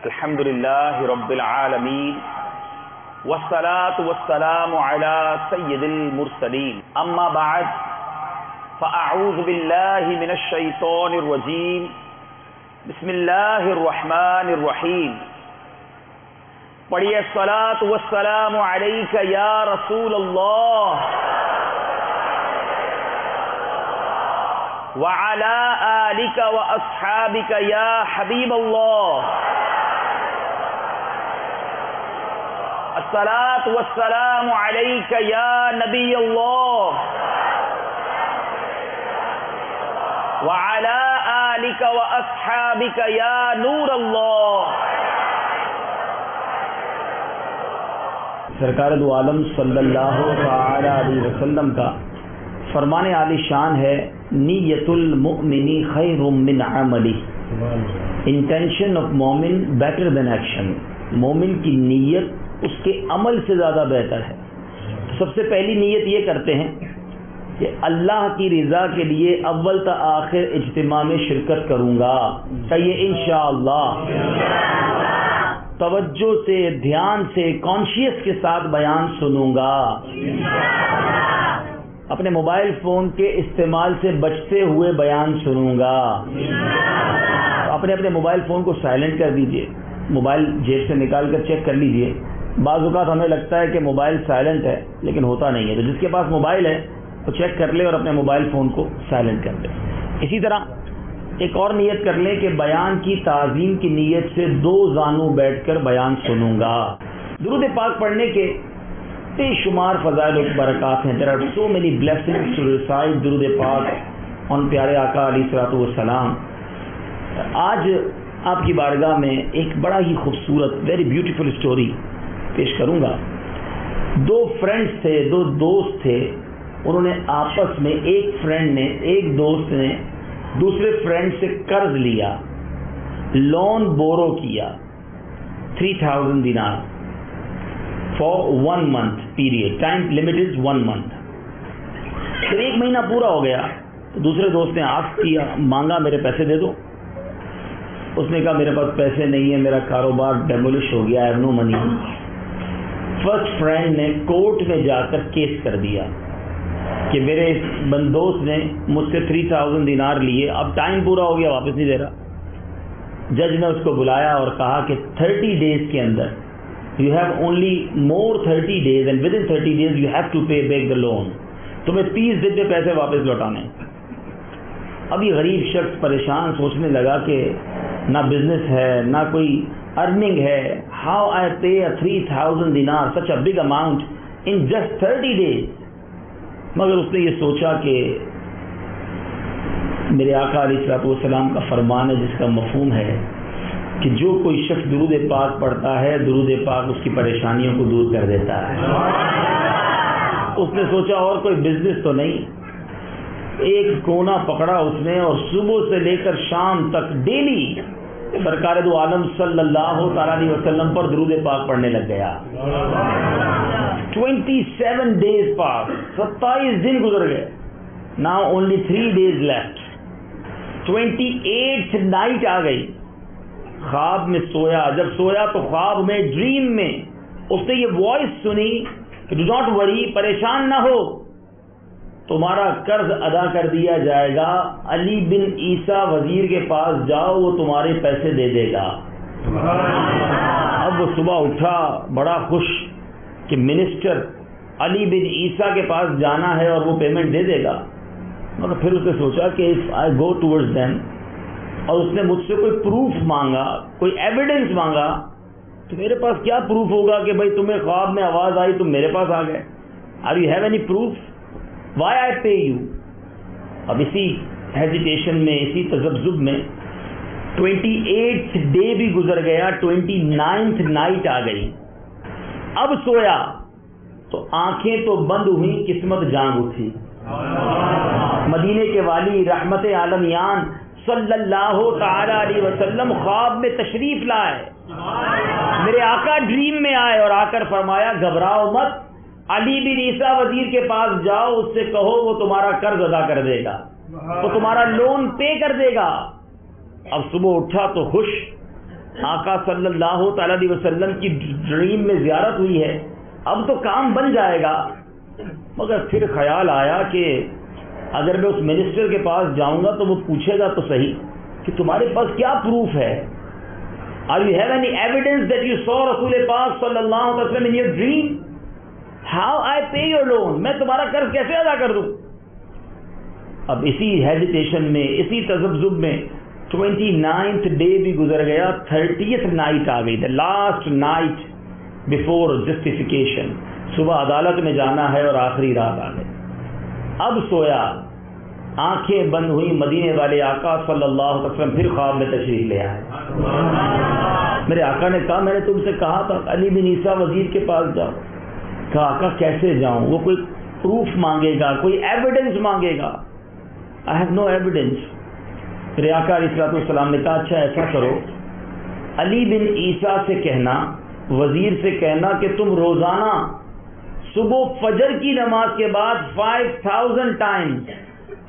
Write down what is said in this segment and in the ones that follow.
الحمد للہ رب العالمین والصلاة والسلام على سید المرسلین اما بعد فاعوذ باللہ من الشیطان الرجیم بسم اللہ الرحمن الرحیم پڑھیے الصلاة والسلام علیک یا رسول اللہ وعلى آلك وأصحابك يا حبيب الله الصلاة والسلام عليك يا نبي الله وعلى آلك وأصحابك يا نور الله. سرکار دو عالم صلی اللہ علیہ وسلم کا فرمان عالی شان ہے، نیت المؤمن خیر من عملی. انٹینشن آف مومن بیٹر دین ایکشن. مومن کی نیت اس کے عمل سے زیادہ بہتر ہے. سب سے پہلی نیت یہ کرتے ہیں کہ اللہ کی رضا کے لیے اول تا آخر اجتماع میں شرکت کروں گا. کہیے انشاءاللہ. توجہ سے، دھیان سے، کانشیس کے ساتھ بیان سنوں گا. اپنے موبائل فون کے استعمال سے بچتے ہوئے بیان سنوں گا. اپنے موبائل فون کو سائلنٹ کر دیجئے. موبائل جیب سے نکال کر چیک کر لیجئے. بعض اوقات ہمیں لگتا ہے کہ موبائل سائلنٹ ہے لیکن ہوتا نہیں ہے. تو جس کے پاس موبائل ہے وہ چیک کر لے اور اپنے موبائل فون کو سائلنٹ کر دے. اسی طرح ایک اور نیت کر لیں کہ بیان کی تعظیم کی نیت سے دو زانوں بیٹھ کر بیان سنوں گا. درود پاک پڑھنے کے بے شمار فضائل و برکات ہیں. There are so many blessings to recite درود پاک on پیارے آقا علیہ الصلوۃ والسلام. آج آپ کی بارگاہ میں ایک بڑا ہی خوبصورت ویری بیوٹیفل اسٹوری پیش کروں گا. دو فرینڈس تھے، دو دوست تھے. انہوں نے آپس میں ایک دوست نے دوسرے فرینڈ سے قرض لیا، لون بورو کیا 3000 دینار for 1 month period. Time limit is 1 month. پھر 1 مہینہ پورا ہو گیا تو دوسرے دوست نے آسک کیا، مانگا میرے پیسے دے دو. اس نے کہا میرے پاس پیسے نہیں ہیں، میرا کاروبار ڈیمولش ہو گیا، I have no money. First friend نے کورٹ میں جا کر کیس کر دیا کہ میرے بندوست نے مجھ سے 3000 دینار لیے، اب ٹائم پورا ہو گیا، واپس نہیں دے رہا. جج نے اس کو بلایا اور کہا کہ 30 days کے اندر you have only more 30 days and within 30 days you have to pay back the loan. تمہیں 30 دن میں پیسے واپس لوٹانے. اب یہ غریب شخص پریشان سوچنے لگا کہ نہ بزنس ہے نہ کوئی ارننگ ہے. how I pay a 3000 dinar such a big amount in just 30 days. مگر اس نے یہ سوچا کہ میرے آقا علیہ الصلوۃ والسلام کا فرمان ہے جس کا مفہوم ہے کہ جو کوئی شخص درود پاک پڑھتا ہے درود پاک اس کی پریشانیوں کو دور کر دیتا ہے. اس نے سوچا اور کوئی بزنس تو نہیں. ایک کونا پکڑا اس نے اور صبح سے لے کر شام تک ڈیلی سرکار دو عالم صلی اللہ علیہ وسلم پر درود پاک پڑھنے لگ گیا. 27 days پاس 27 دن گزر گئے. Now only 3 days left. 28th night آ گئی. خواب میں سویا. جب سویا تو خواب میں ڈریم میں اس نے یہ وائس سنی کہ ڈو ناٹ وری، پریشان نہ ہو، تمہارا قرض ادا کر دیا جائے گا. علی بن عیسیٰ وزیر کے پاس جاؤ، وہ تمہارے پیسے دے دے گا. اب وہ صبح اٹھا بڑا خوش کہ منسٹر علی بن عیسیٰ کے پاس جانا ہے اور وہ پیمنٹ دے دے گا. مگر پھر اس نے سوچا کہ if I go towards them اور اس نے مجھ سے کوئی پروف مانگا، کوئی ایویڈنس مانگا تو میرے پاس کیا پروف ہوگا کہ بھائی تمہیں خواب میں آواز آئی تم میرے پاس آ گئے. Are you have any proof? Why I pay you? اب اسی ہیزیٹیشن میں، اسی تذبذب میں 28th ڈے بھی گزر گیا، 29th نائٹ آ گئی. اب سویا تو آنکھیں تو بند ہوئی، قسمت جانگ اٹھی. مدینے کے والی رحمت عالمیان صلی اللہ تعالی علیہ وسلم خواب میں تشریف لائے. میرے آقا ڈریم میں آئے اور آ کر فرمایا گھبراؤ مت، علی بن عیسیٰ وزیر کے پاس جاؤ، اس سے کہو وہ تمہارا قرض ادا کر دے گا، وہ تمہارا لون پے کر دے گا. اب صبح اٹھا تو خوش آقا صلی اللہ تعالی علیہ وسلم کی ڈریم میں زیارت ہوئی ہے، اب تو کام بن جائے گا. مگر پھر خیال آیا کہ اگر میں اس منسٹر کے پاس جاؤں گا تو وہ پوچھے گا تو صحیح کہ تمہارے پاس کیا پروف ہے. Are you have any evidence that you saw رسول پاک صلی اللہ علیہ وسلم in your dream? How I pay your loan? میں تمہارا قرض کیسے ادا کر دوں؟ اب اسی ہیزیٹیشن میں، اسی تذبذب میں 29th ڈے بھی گزر گیا، 30th نائٹ آ گئی، the last night before justification. صبح عدالت میں جانا ہے اور آخری رات آ گئی. اب سویا، آنکھیں بند ہوئی، مدینے والے آقا صلی اللہ علیہ وسلم پھر خواب میں تشریف لے آئے. میرے آقا نے کہا میں نے تم سے کہا تھا علی بن عیسیٰ وزیر کے پاس جاؤ. کہا آقا کیسے جاؤں؟ وہ کوئی پروف مانگے گا، کوئی ایویڈنس مانگے گا. I have no evidence. میرے آقا علیہ الصلوۃ والسلام نے کہا اچھا ایسا کرو، علی بن عیسیٰ سے کہنا، وزیر سے کہنا کہ تم روزانہ صبح فجر کی نماز کے بعد 5000 ٹائمز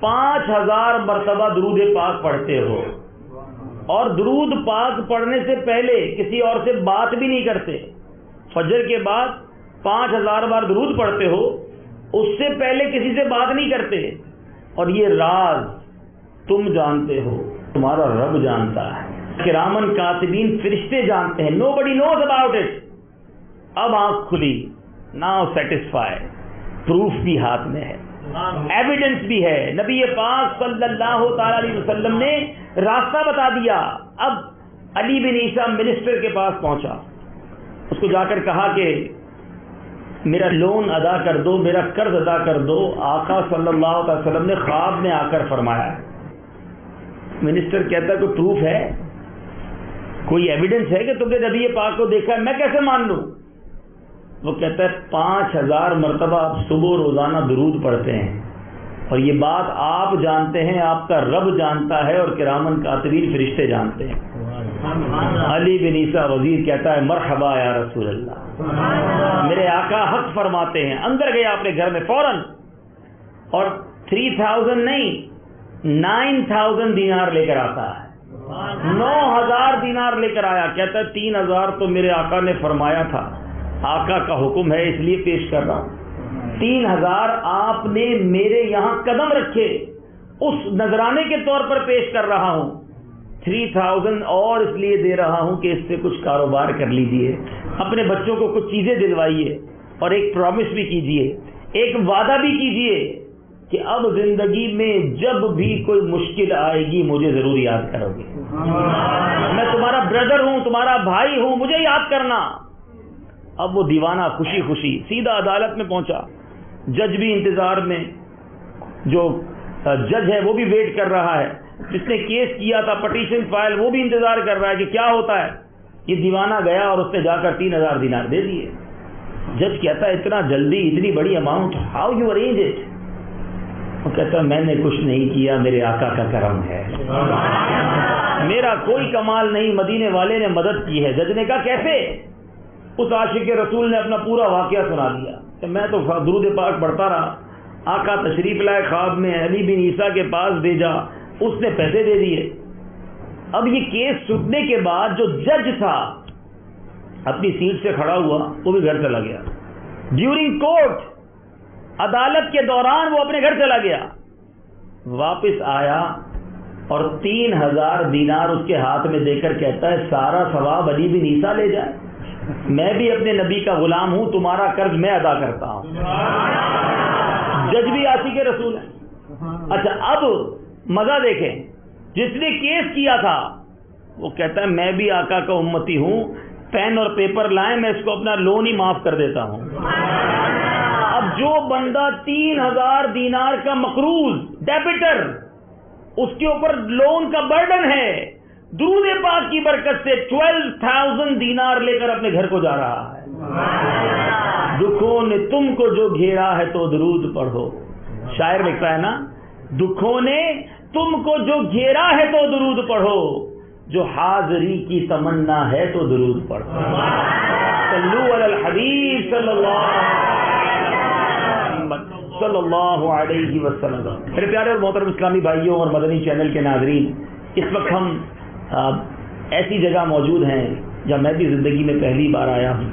5000 مرتبہ درود پاک پڑھتے ہو، اور درود پاک پڑھنے سے پہلے کسی اور سے بات بھی نہیں کرتے. فجر کے بعد 5000 بار درود پڑھتے ہو، اس سے پہلے کسی سے بات نہیں کرتے. اور یہ راز تم جانتے ہو، تمہارا رب جانتا ہے، کرامن کاتبین فرشتے جانتے ہیں. nobody knows about it. اب آنکھ کھلی، ناؤ سیٹسفائی، پروف بھی ہاتھ میں ہے، ایویڈنس بھی ہے. نبی پاک صلی اللہ تعالی علیہ وسلم نے راستہ بتا دیا. اب علی بن عیسیٰ منسٹر کے پاس پہنچا، اس کو جا کر کہا کہ میرا لون ادا کر دو، میرا قرض ادا کر دو. آقا صلی اللہ علیہ وسلم نے خواب میں آ کر فرمایا. منسٹر کہتا ہے کوئی پروف ہے، کوئی ایویڈنس ہے کہ تم نے نبی پاک کو دیکھا ہے؟ میں کیسے مان لوں؟ وہ کہتا ہے 5000 مرتبہ آپ صبح روزانہ درود پڑھتے ہیں، اور یہ بات آپ جانتے ہیں، آپ کا رب جانتا ہے، اور کرامن کاتبین فرشتے جانتے ہیں. علی بن عیسیٰ وزیر کہتا ہے مرحبا یا رسول اللہ، میرے آقا حق فرماتے ہیں. اندر گیا اپنے گھر میں فوراً، اور 3000 نہیں 9000 دینار لے کر آتا ہے. 9000 دینار لے کر آیا. کہتا ہے 3000 تو میرے آقا نے فرمایا تھا، آقا کا حکم ہے اس لیے پیش کر رہا ہوں. 3000 آپ نے میرے یہاں قدم رکھے، اس نذرانے کے طور پر پیش کر رہا ہوں. 3000 اور اس لیے دے رہا ہوں کہ اس سے کچھ کاروبار کر لیجئے، اپنے بچوں کو کچھ چیزیں دلوائیے، اور ایک پرومس بھی کیجئے، ایک وعدہ بھی کیجئے کہ اب زندگی میں جب بھی کوئی مشکل آئے گی مجھے ضرور یاد کرو گے. میں تمہارا بردر ہوں، تمہارا بھائی ہوں، مجھے یاد کرنا. اب وہ دیوانہ خوشی خوشی سیدھا عدالت میں پہنچا. جج بھی انتظار میں، جو جج ہے وہ بھی ویٹ کر رہا ہے، جس نے کیس کیا تھا پٹیشن فائل وہ بھی انتظار کر رہا ہے کہ کیا ہوتا ہے. یہ دیوانہ گیا اور اس نے جا کر 3000 دینار دے دیے. جج کہتا ہے اتنا جلدی، اتنی بڑی amount, how you arrange it? وہ کہتا ہے میں نے کچھ نہیں کیا، میرے آقا کا کرم ہے، میرا کوئی کمال نہیں، مدینے والے نے مدد کی ہے. جج نے کہا کیسے؟ اس عاشق رسول نے اپنا پورا واقعہ سنا دیا کہ میں تو درود پاک پڑھتا رہا، آقا تشریف لائے خواب میں، علی بن عیسیٰ کے پاس بھیجا، اس نے پیسے دے دیے. اب یہ کیس سننے کے بعد جو جج تھا اپنی سیٹ سے کھڑا ہوا، وہ بھی گھر چلا گیا. ڈیورنگ کورٹ، عدالت کے دوران وہ اپنے گھر چلا گیا. واپس آیا اور 3000 دینار اس کے ہاتھ میں دے کر کہتا ہے سارا ثواب علی بن عیسیٰ لے جائے، میں بھی اپنے نبی کا غلام ہوں، تمہارا قرض میں ادا کرتا ہوں. جج بھی عاشق رسول ہے. اچھا اب مزہ دیکھیں، جس نے کیس کیا تھا وہ کہتا ہے میں بھی آقا کا امتی ہوں، پین اور پیپر لائیں، میں اس کو اپنا لون ہی معاف کر دیتا ہوں. اب جو بندہ 3000 دینار کا مقروض ڈیبٹر، اس کے اوپر لون کا برڈن ہے، درود پاک کی برکت سے 12000 دینار لے کر اپنے گھر کو جا رہا ہے. دکھوں نے تم کو جو گھیرا ہے تو درود پڑھو. شاعر لکھتا ہے نا، دکھوں نے تم کو جو گھیرا ہے تو درود پڑھو، جو حاضری کی تمنا ہے تو درود پڑھو. صلو علی الحبیب صلی اللہ علیہ وسلم. میرے پیارے اور محترم اسلامی بھائیوں اور مدنی چینل کے ناظرین، اس وقت ہم ایسی جگہ موجود ہیں جب میں بھی زندگی میں پہلی بار آیا ہوں.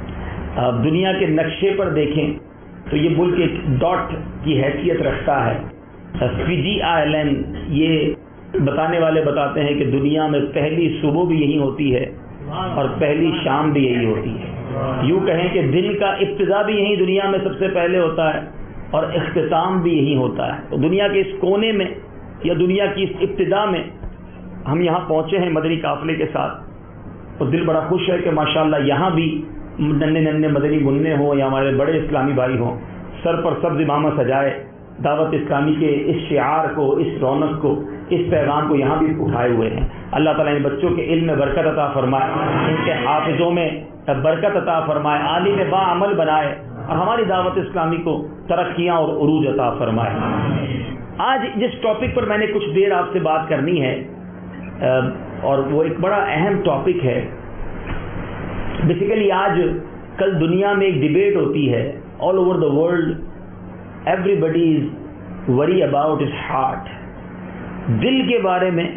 دنیا کے نقشے پر دیکھیں تو یہ ملک ایک ڈاٹ کی حیثیت رکھتا ہے. فجی آئلینڈ، یہ بتانے والے بتاتے ہیں کہ دنیا میں پہلی صبح بھی یہی ہوتی ہے اور پہلی شام بھی یہی ہوتی ہے. یوں کہیں کہ دن کا ابتدا بھی یہی دنیا میں سب سے پہلے ہوتا ہے اور اختتام بھی یہی ہوتا ہے. تو دنیا کے اس کونے میں یا دنیا کی اس ابتدا میں ہم یہاں پہنچے ہیں مدنی قافلے کے ساتھ، اور دل بڑا خوش ہے کہ ماشاءاللہ یہاں بھی ننے ننے مدنی گننے ہوں یا ہمارے بڑے اسلامی بھائی ہوں، سر پر سبز امامہ سجائے دعوت اسلامی کے اس شعار کو، اس رونق کو، اس پیغام کو یہاں بھی اٹھائے ہوئے ہیں. اللہ تعالیٰ ان بچوں کے علم میں برکت عطا فرمائے، ان کے حافظوں میں برکت عطا فرمائے، عالم با عمل بنائے اور ہماری دعوت اسلامی کو ترقیاں اور عروج عطا فرمائے. آج جس ٹاپک پر میں نے کچھ دیر آپ سے بات کرنی ہے، اور وہ ایک بڑا اہم ٹاپک ہے. بیسیکلی آج کل دنیا میں ایک ڈیبیٹ ہوتی ہے، all over the world everybody is worry about his heart. دل کے بارے میں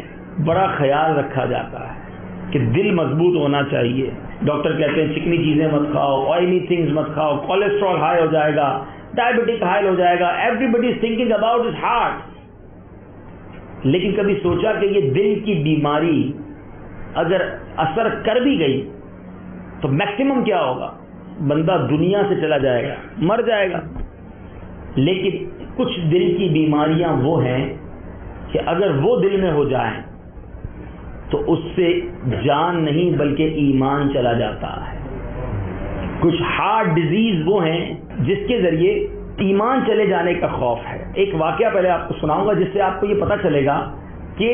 بڑا خیال رکھا جاتا ہے کہ دل مضبوط ہونا چاہیے. ڈاکٹر کہتے ہیں چکنی چیزیں مت کھاؤ، آئلی تھنگز مت کھاؤ، کولیسٹرول ہائی ہو جائے گا، ڈائبٹک ہائی ہو جائے گا. Everybody is thinking about his heart. لیکن کبھی سوچا کہ یہ دل کی بیماری اگر اثر کر بھی گئی تو میکسیمم کیا ہوگا؟ بندہ دنیا سے چلا جائے گا، مر جائے گا. لیکن کچھ دل کی بیماریاں وہ ہیں کہ اگر وہ دل میں ہو جائیں تو اس سے جان نہیں بلکہ ایمان چلا جاتا ہے. کچھ ہارٹ ڈیزیز وہ ہیں جس کے ذریعے ایمان چلے جانے کا خوف ہے. ایک واقعہ پہلے آپ کو سناؤں گا جس سے آپ کو یہ پتہ چلے گا کہ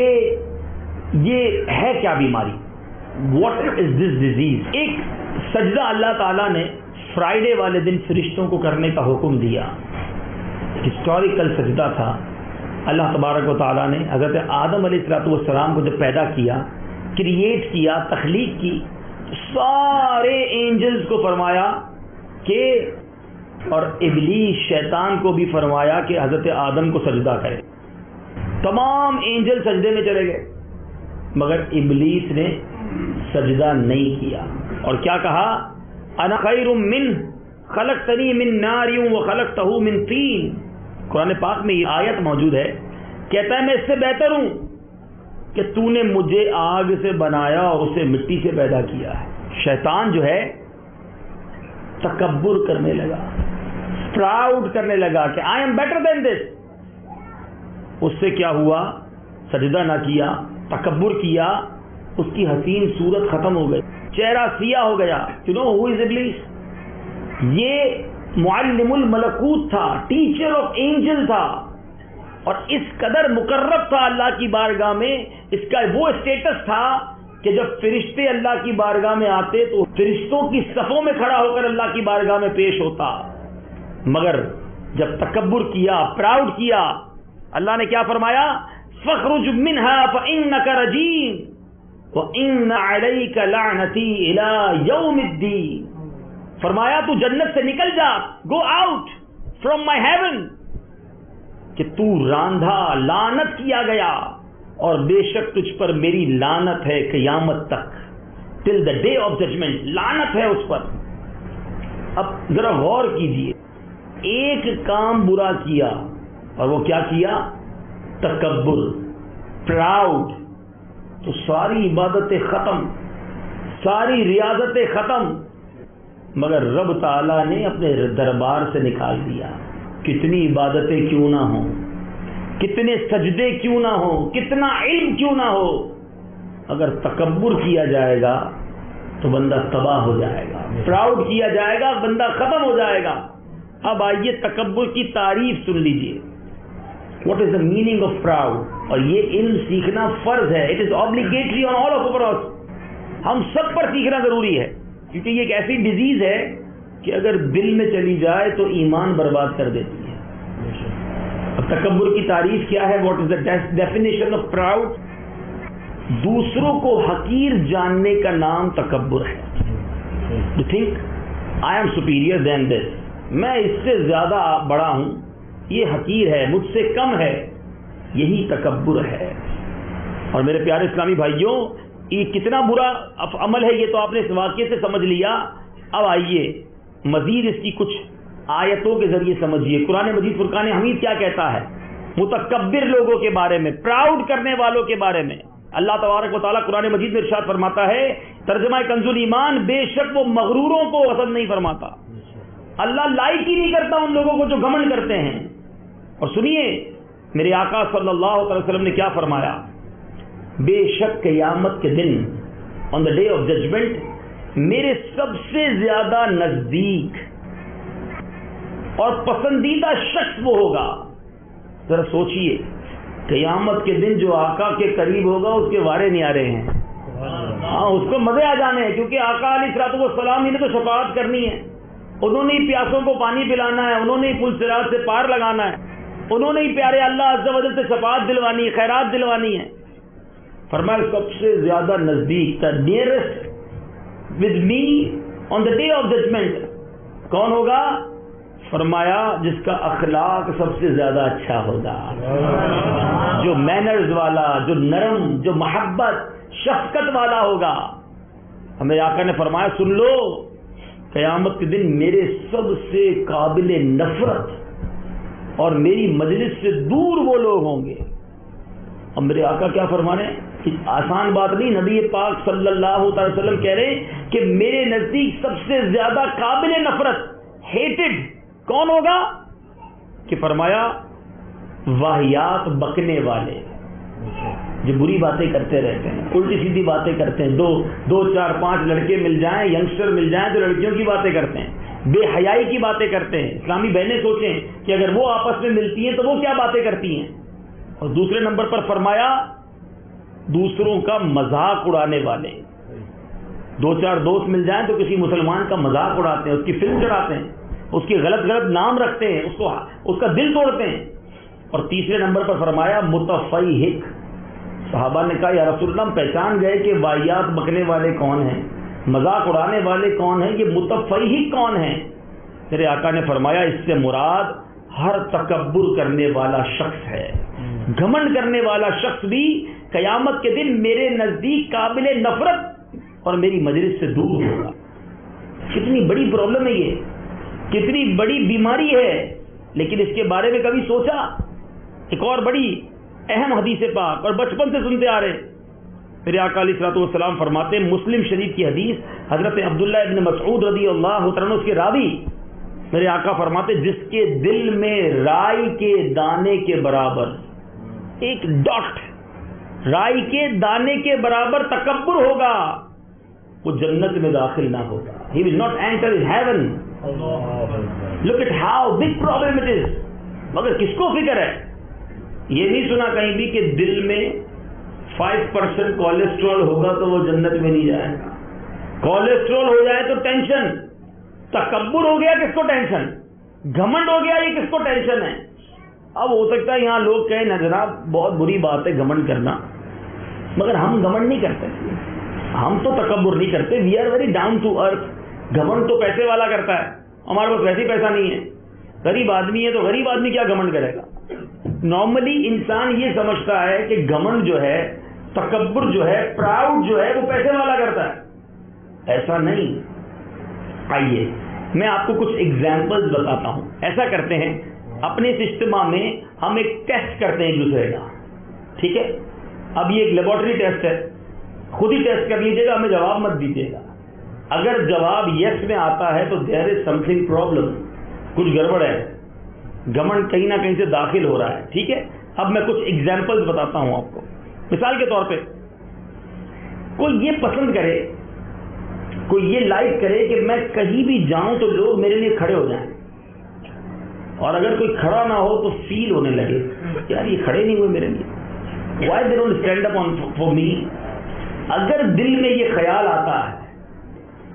یہ ہے کیا بیماری. What is this disease? ایک سجدہ اللہ تعالیٰ نے فرائیڈے والے دن فرشتوں کو کرنے کا حکم دیا. ہسٹوریکل سجدہ تھا. اللہ تبارک و تعالیٰ نے حضرت آدم علیہ السلام کو جب پیدا کیا، کریٹ کیا، تخلیق کی، سارے اینجلز کو فرمایا کہ، اور ابلیس شیطان کو بھی فرمایا کہ حضرت آدم کو سجدہ کرے. تمام اینجل سجدے میں چلے گئے مگر ابلیس نے سجدہ نہیں کیا اور کیا کہا؟ انا خیر من خلقتنی من نار وخلقتہ من طین. قرآن پاک میں یہ آیت موجود ہے، کہتا ہے میں اس سے بہتر ہوں کہ تو نے مجھے آگ سے بنایا اور اسے مٹی سے پیدا کیا ہے. شیطان جو ہے تکبر کرنے لگا، پراؤڈ کرنے لگا کہ آئی ایم بیٹر دین دس. اس سے کیا ہوا؟ سجدہ نہ کیا، تکبر کیا، اس کی حسین صورت ختم ہو گئی، چہرہ سیاہ ہو گیا. یو نو ہو از ابلیس؟ یہ معلم الملکوت تھا، ٹیچر آف اینجل تھا، اور اس قدر مقرب تھا اللہ کی بارگاہ میں. اس کا وہ اسٹیٹس تھا کہ جب فرشتے اللہ کی بارگاہ میں آتے تو فرشتوں کی صفوں میں کھڑا ہو کر اللہ کی بارگاہ میں پیش ہوتا. مگر جب تکبر کیا، پراؤڈ کیا، اللہ نے کیا فرمایا؟ فَاخْرُجْ مِنْهَا فَإِنَّكَ رَجِيمٌ وَإِنَّ عَلَيْكَ لَعْنَتِي إِلَى يَوْمِ الدِّينِ. فرمایا تو جنت سے نکل جا، go out from my heaven, کہ تو راندھا، لعنت کیا گیا، اور بے شک تجھ پر میری لعنت ہے قیامت تک، ٹل دا ڈے آف ججمنٹ، لعنت ہے اس پر. اب ذرا غور کیجئے، ایک کام برا کیا اور وہ کیا کیا؟ تکبر، پراؤڈ، تو ساری عبادتیں ختم، ساری ریاضتیں ختم. مگر رب تعالیٰ نے اپنے دربار سے نکال دیا. کتنی عبادتیں کیوں نہ ہوں، کتنے سجدے کیوں نہ ہوں، کتنا علم کیوں نہ ہو، اگر تکبر کیا جائے گا تو بندہ تباہ ہو جائے گا، پراؤڈ کیا جائے گا بندہ ختم ہو جائے گا. اب آئیے تکبر کی تعریف سن لیجئے. What is the meaning of proud? اور یہ علم سیکھنا فرض ہے. It is obligatory on all of us. ہم سب پر سیکھنا ضروری ہے، کیونکہ یہ ایک ایسی ڈیزیز ہے کہ اگر دل میں چلی جائے تو ایمان برباد کر دیتی ہے. اب تکبر کی تعریف کیا ہے؟ What is the definition of proud? دوسروں کو حقیر جاننے کا نام تکبر ہے. You think I am superior than this, میں اس سے زیادہ بڑا ہوں، یہ حقیر ہے، مجھ سے کم ہے، یہی تکبر ہے. اور میرے پیارے اسلامی بھائیوں، یہ کتنا برا عمل ہے یہ تو آپ نے اس واقعے سے سمجھ لیا. اب آئیے مزید اس کی کچھ آیتوں کے ذریعے سمجھیے. قرآن مجید فرقان حمید کیا کہتا ہے متکبر لوگوں کے بارے میں, پراؤڈ کرنے والوں کے بارے میں؟ اللہ تبارک و تعالیٰ قرآن مجید میں ارشاد فرماتا ہے, ترجمہ کنز الایمان, بے شک وہ مغروروں کو پسند نہیں فرماتا. اللہ لائک ہی نہیں کرتا ان لوگوں کو جو گھمنڈ کرتے ہیں. اور سنیے میرے آقا صلی اللہ علیہ وسلم نے کیا فرمایا, بے شک قیامت کے دن, آن دا ڈے آف ججمنٹ, میرے سب سے زیادہ نزدیک اور پسندیدہ شخص وہ ہوگا. ذرا سوچئے, قیامت کے دن جو آقا کے قریب ہوگا اس کے وارے نہیں آ رہے ہیں. ہاں اس کو مزے آ جانے ہیں, کیونکہ آقا علیہ الصلوۃ والسلام نے تو شفاعت کرنی ہے. انہوں نے ہی پیاسوں کو پانی پلانا ہے, انہوں نے ہی پل صراط سے پار لگانا ہے, انہوں نے ہی پیارے اللہ عز و جل سے شفاعت دلوانی ہے, خیرات دلوانی ہے. فرمایا سب سے زیادہ نزدیک, the nearest with me on the day of judgment کون ہوگا؟ فرمایا جس کا اخلاق سب سے زیادہ اچھا ہوگا, جو مینرز والا, جو نرم, جو محبت شفقت والا ہوگا. ہمیں آقا نے فرمایا سن لو, قیامت کے دن میرے سب سے قابل نفرت اور میری مجلس سے دور وہ لوگ ہوں گے. اب میرے آقا کیا فرمانے, آسان بات نہیں. نبی پاک صلی اللہ علیہ وسلم کہہ رہے کہ میرے نزدیک سب سے زیادہ قابل نفرت, ہیٹڈ کون ہوگا؟ کہ فرمایا واہیات بکنے والے, جو بری باتیں کرتے رہتے ہیں, الٹی سیدھی باتیں کرتے ہیں. دو چار پانچ لڑکے مل جائیں, ینگسٹر مل جائیں تو لڑکیوں کی باتیں کرتے ہیں, بے حیائی کی باتیں کرتے ہیں. اسلامی بہنیں سوچیں کہ اگر وہ آپس میں ملتی ہیں تو وہ کیا باتیں کرتی ہیں. اور دوسرے نمبر پر فرمایا دوسروں کا مذاق اڑانے والے. دو چار دوست مل جائیں تو کسی مسلمان کا مذاق اڑاتے ہیں, اس کی فلم چڑھاتے ہیں, اس کی غلط نام رکھتے ہیں, اس کا دل توڑتے ہیں. اور تیسرے نمبر پر فرمایا متفیہق. صحابہ نے کہا یا رسول اللہ ہم پہچان گئے کہ واہیات بکنے والے کون ہیں, مذاق اڑانے والے کون ہیں, یہ متفیہق کون ہیں؟ میرے آقا نے فرمایا اس سے مراد ہر تکبر کرنے والا شخص ہے, گھمنڈ کرنے والا شخص بھی قیامت کے دن میرے نزدیک قابل نفرت اور میری مجلس سے دور ہوگا. کتنی بڑی پرابلم ہے یہ, کتنی بڑی بیماری ہے. لیکن اس کے بارے میں کبھی سوچا؟ ایک اور بڑی اہم حدیث پاک اور بچپن سے سنتے آ رہے, میرے آقا علیہ الصلوۃ والسلام فرماتے, مسلم شریف کی حدیث, حضرت عبداللہ ابن مسعود رضی اللہ عنہ اس کے راوی, میرے آقا فرماتے جس کے دل میں رائی کے دانے کے برابر, ایک ڈاٹ رائی کے دانے کے برابر تکبر ہوگا, وہ جنت میں داخل نہ ہوگا. He will not enter heaven. Look at how big problem it is. مگر کس کو فکر ہے؟ یہ نہیں سنا کہیں بھی کہ دل میں 5% کولیسٹرول ہوگا تو وہ جنت میں نہیں جائے گا. کولیسٹرول ہو جائے تو ٹینشن, تکبر ہو گیا کس کو ٹینشن, گھمنڈ ہو گیا یہ کس کو ٹینشن ہے. اب ہو سکتا ہے یہاں لوگ کہیں نا جناب بہت بری بات ہے گھمنڈ کرنا, مگر ہم گھمنڈ نہیں کرتے, ہم تو تکبر نہیں کرتے. We are very down to earth. گھمنڈ تو پیسے والا کرتا ہے, ہمارے پاس ویسے ہی پیسہ نہیں ہے. غریب آدمی ہے تو غریب آدمی کیا گھمنڈ کرے گا. نارملی انسان یہ سمجھتا ہے کہ گھمنڈ جو ہے, تکبر جو ہے, پراؤڈ جو ہے وہ پیسے والا کرتا ہے. ایسا نہیں. آئیے میں آپ کو کچھ ایگزامپلز بتاتا ہوں. ایسا کرتے ہیں اپنے اس اجتماع میں ہم ایک ٹیسٹ کرتے ہیں ایک دوسرے کا, ٹھیک ہے؟ اب یہ ایک لیبورٹری ٹیسٹ ہے, خود ہی ٹیسٹ کر لیجیے گا, ہمیں جواب مت دیجیے گا. اگر جواب یس میں آتا ہے تو دیر از سم تھنگ پرابلم, کچھ گڑبڑ ہے, گھمنڈ کہیں نہ کہیں سے داخل ہو رہا ہے, ٹھیک ہے؟ اب میں کچھ ایگزامپلز بتاتا ہوں آپ کو. مثال کے طور پہ کوئی یہ پسند کرے, کوئی یہ لائک کرے کہ میں کہیں بھی جاؤں تو لوگ میرے لیے کھڑے ہو جائیں, اور اگر کوئی کھڑا نہ ہو تو فیل ہونے لگے یار یہ کھڑے نہیں ہوئے میرے لیے, why they don't stand up for me. اگر دل میں یہ خیال آتا ہے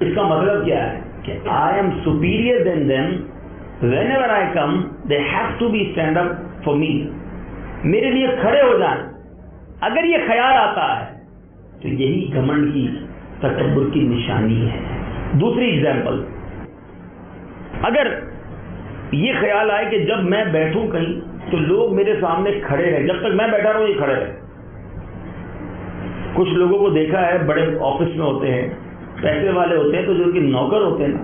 اس کا مطلب کیا ہے کہ I am superior than them, whenever I come they have to be stand up for me, میرے لیے کھڑے ہو جائیں. اگر یہ خیال آتا ہے تو یہی گھمنڈ کی, تکبر کی نشانی ہے. دوسری ایگزامپل, اگر یہ خیال آئے کہ جب میں بیٹھوں کہیں تو لوگ میرے سامنے کھڑے رہیں, جب تک میں بیٹھا رہوں یہ کھڑے رہیں. کچھ لوگوں کو دیکھا ہے بڑے آفس میں ہوتے ہیں، پیسے والے ہوتے ہیں، تو جو ان کے نوکر ہوتے ہیں نا،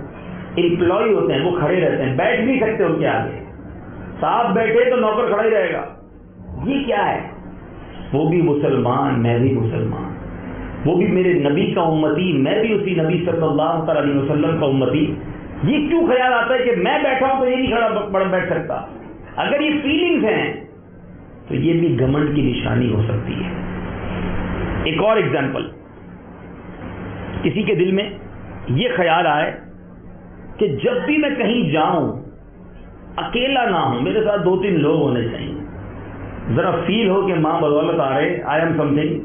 امپلائی ہوتے ہیں، وہ کھڑے رہتے ہیں، بیٹھ نہیں سکتے ان کے آگے. صاحب بیٹھے تو نوکر کھڑا ہی رہے گا. یہ کیا ہے؟ وہ بھی مسلمان، میں بھی مسلمان، وہ بھی میرے نبی کا امتی، میں بھی اسی نبی صلی اللہ علیہ وسلم کا امتی. یہ کیوں خیال آتا ہے کہ میں بیٹھا ہوں تو یہ نہیں کھڑا بیٹھ سکتا؟ اگر یہ فیلنگز ہیں تو یہ بھی گھمنڈ کی نشانی ہو سکتی ہے. ایک اور ایگزامپل، کسی کے دل میں یہ خیال آئے کہ جب بھی میں کہیں جاؤں اکیلا نہ ہوں، میرے ساتھ 2-3 لوگ ہونے چاہیے، ذرا فیل ہو کہ ماں بدولت آ رہے، آئی ایم سم تھنگ.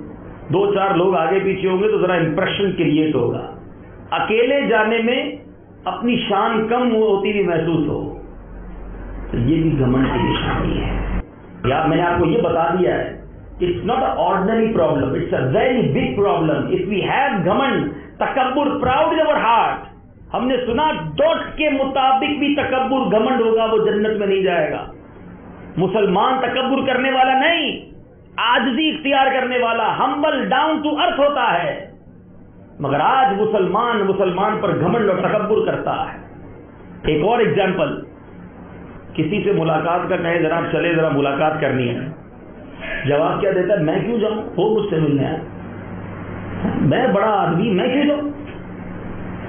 2-4 لوگ آگے پیچھے ہوں گے تو ذرا امپریشن کریٹ ہوگا. اکیلے جانے میں اپنی شان کم ہوتی ہوئی محسوس ہو، تو یہ بھی گھمنڈ کی نشانی ہے. یا میں نے آپ کو یہ بتا دیا ہے، it's not a ordinary problem, it's a very big problem. If we have گھمنڈ، تکبر، پراؤڈ ان آور ہارٹ. ہم نے سنا ڈاٹ کے مطابق بھی تکبر، گھمنڈ ہوگا وہ جنت میں نہیں جائے گا. مسلمان تکبر کرنے والا نہیں، عاجزی اختیار کرنے والا، ہمبل، ڈاؤن ٹو ارتھ ہوتا ہے. مگر آج مسلمان پر گھمنڈ اور تکبر کرتا ہے. ایک اور ایگزامپل، کسی سے ملاقات کا کہیں ذرا چلے ذرا ملاقات کرنی ہے، جواب کیا دیتا ہے؟ میں کیوں جاؤں، وہ مجھ سے ملنے آیا، میں بڑا آدمی، میں کیوں جاؤں.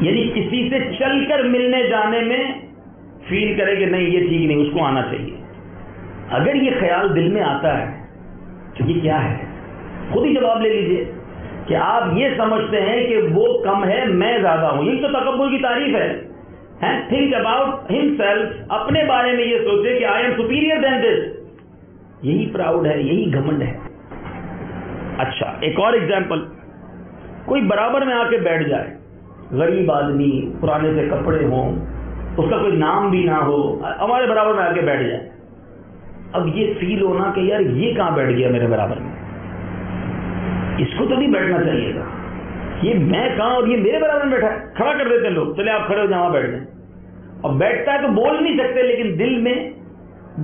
یعنی کسی سے چل کر ملنے جانے میں فیل کرے کہ نہیں یہ ٹھیک نہیں، اس کو آنا چاہیے. اگر یہ خیال دل میں آتا ہے تو یہ کیا ہے؟ خود ہی جواب لے لیجئے کہ آپ یہ سمجھتے ہیں کہ وہ کم ہے، میں زیادہ ہوں. یہی تو تکبر کی تعریف ہے. تھنک اباؤٹ ہم سیلف، اپنے بارے میں یہ سوچے کہ آئی ایم سپیریئر دین دس. یہی پراؤڈ ہے، یہی گھمنڈ ہے. اچھا، ایک اور ایگزامپل، کوئی برابر میں آ کے بیٹھ جائے، غریب آدمی، پرانے سے کپڑے ہوں، اس کا کوئی نام بھی نہ ہو، ہمارے برابر میں آ کے بیٹھ جائے. اب یہ فیل ہونا کہ یار یہ کہاں بیٹھ گیا میرے برابر میں، اس کو تو نہیں بیٹھنا چاہیے تھا، یہ میں کہاں اور یہ میرے برابر میں بیٹھا ہے. کھڑا کر دیتے ہیں لوگ، چلے آپ کھڑے ہو جہاں بیٹھ جائیں. اور بیٹھتا ہے تو بول نہیں سکتے، لیکن دل میں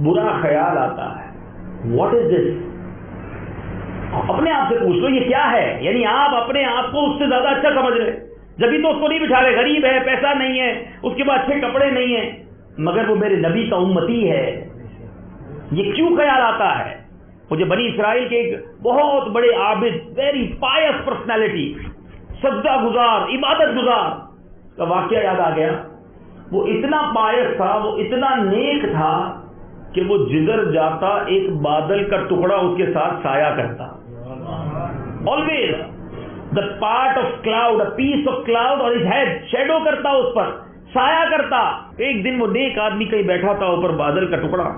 برا خیال آتا ہے. واٹ از دس؟ اپنے آپ سے پوچھ لو یہ کیا ہے. یعنی آپ اپنے آپ کو اس سے زیادہ اچھا سمجھ رہے، جبھی تو اس کو نہیں بٹھا رہے. غریب ہے، پیسہ نہیں ہے، اس کے پاس اچھے کپڑے نہیں ہیں، مگر وہ میرے نبی کا امتی ہے. یہ کیوں خیال آتا ہے؟ مجھے بنی اسرائیل کے ایک بہت بڑے عابد، ویری پائس پرسنالٹی، سجدہ گزار، عبادت گزار کا واقعہ یاد آ گیا. وہ اتنا پائس تھا، وہ اتنا نیک تھا کہ وہ جدھر جاتا ایک بادل کا ٹکڑا اس کے ساتھ سایہ کرتا. Always the part of cloud, a piece of cloud اور ہز ہیڈ، شیڈو کرتا اس پر، سایہ کرتا. ایک دن وہ نیک آدمی کہیں بیٹھا تھا اوپر بادل کا ٹکڑا.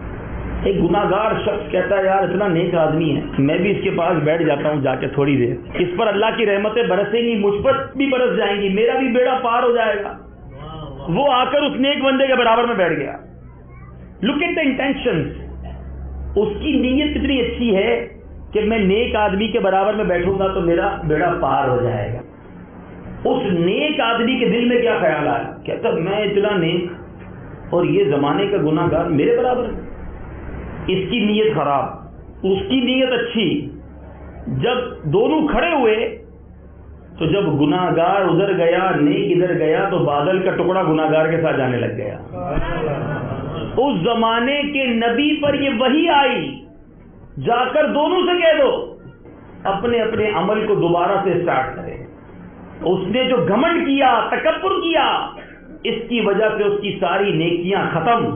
ایک گناہگار شخص کہتا ہے یار اتنا نیک آدمی ہے، میں بھی اس کے پاس بیٹھ جاتا ہوں جا کے تھوڑی دیر، اس پر اللہ کی رحمتیں برسیں گی، مجھ پر بھی برس جائیں گی، میرا بھی بیڑا پار ہو جائے گا. وہ آ کر اس نیک بندے کے برابر میں بیٹھ گیا. لک ایٹ دا انٹینشنز. اس کی نیت کتنی اچھی ہے کہ میں نیک آدمی کے برابر میں بیٹھوں گا تو میرا بیڑا پار ہو جائے گا. اس نیک آدمی کے دل میں کیا خیال آیا؟ کہتا میں اتنا نیک اور یہ زمانے کا گناہگار میرے برابر ہے. اس کی نیت خراب، اس کی نیت اچھی. جب دونوں کھڑے ہوئے تو جب گناہگار ادھر گیا، نیک ادھر گیا، تو بادل کا ٹکڑا گناہگار کے ساتھ جانے لگ گیا. اس زمانے کے نبی پر یہ وحی آئی، جا کر دونوں سے کہہ دو اپنے اپنے عمل کو دوبارہ سے اسٹارٹ کرے. اس نے جو گھمنڈ کیا، تکبر کیا، اس کی وجہ سے اس کی ساری نیکیاں ختم،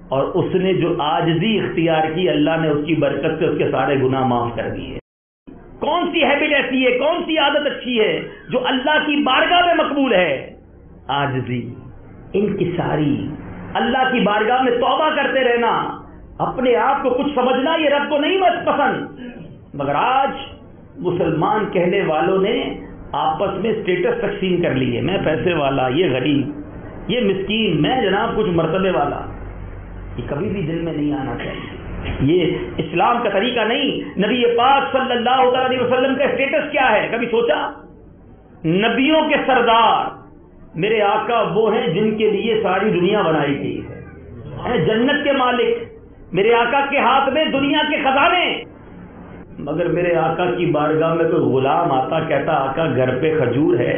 اور اس نے جو عاجزی اختیار کی، اللہ نے اس کی برکت سے اس کے سارے گناہ معاف کر دیے. کون سی ہیبٹ ایسی ہے، کون سی عادت اچھی ہے جو اللہ کی بارگاہ میں مقبول ہے؟ عاجزی، انکساری، اللہ کی بارگاہ میں توبہ کرتے رہنا، اپنے آپ کو کچھ سمجھنا یہ رب کو نہیں پسند. مگر آج مسلمان کہنے والوں نے آپس میں اسٹیٹس تقسیم کر لیے، میں پیسے والا، یہ غریب، یہ مسکین، میں جناب کچھ مرتبے والا. یہ کبھی بھی دل میں نہیں آنا چاہیے. یہ اسلام کا طریقہ نہیں. نبی پاک صلی اللہ علیہ وسلم کا اسٹیٹس کیا ہے؟ کبھی سوچا؟ نبیوں کے سردار میرے آقا وہ ہیں جن کے لیے ساری دنیا بنائی گئی ہے. جنت کے مالک میرے آقا کے ہاتھ میں دنیا کے خزانے. مگر میرے آقا کی بارگاہ میں کوئی غلام آتا، کہتا آقا گھر پہ کھجور ہے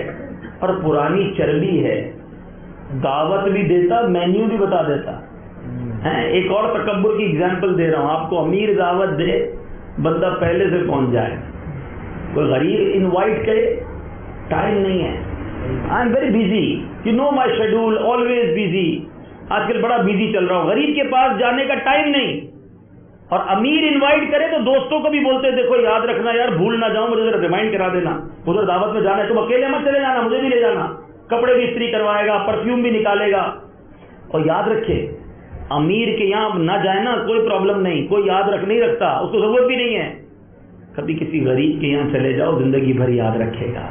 اور پرانی چربی ہے، دعوت بھی دیتا، مینیو بھی بتا دیتا. ایک اور تکبر کی اگزامپل دے رہا ہوں آپ کو. امیر دعوت دے، بندہ پہلے سے پہنچ جائے. کوئی غریب انوائٹ کرے، ٹائم نہیں ہے، I am very busy, you know my schedule, always busy. آج کل بڑا بزی چل رہا ہوں، غریب کے پاس جانے کا ٹائم نہیں. اور امیر انوائٹ کرے تو دوستوں کو بھی بولتے دیکھو یاد رکھنا یار، بھول نہ جاؤں، مجھے ذرا ریمائنڈ کرا دینا، ادھر دعوت میں جانا ہے، تم اکیلے مت چلے جانا، مجھے بھی لے جانا. کپڑے بھی استری کروائے گا، پرفیوم بھی نکالے گا. اور یاد رکھے امیر کے یہاں نہ جائے نا، کوئی پرابلم نہیں، کوئی یاد رکھ نہیں رکھتا، اس کو ضرورت بھی نہیں ہے. کبھی کسی غریب کے یہاں چلے جاؤ، زندگی بھر یاد رکھے گا،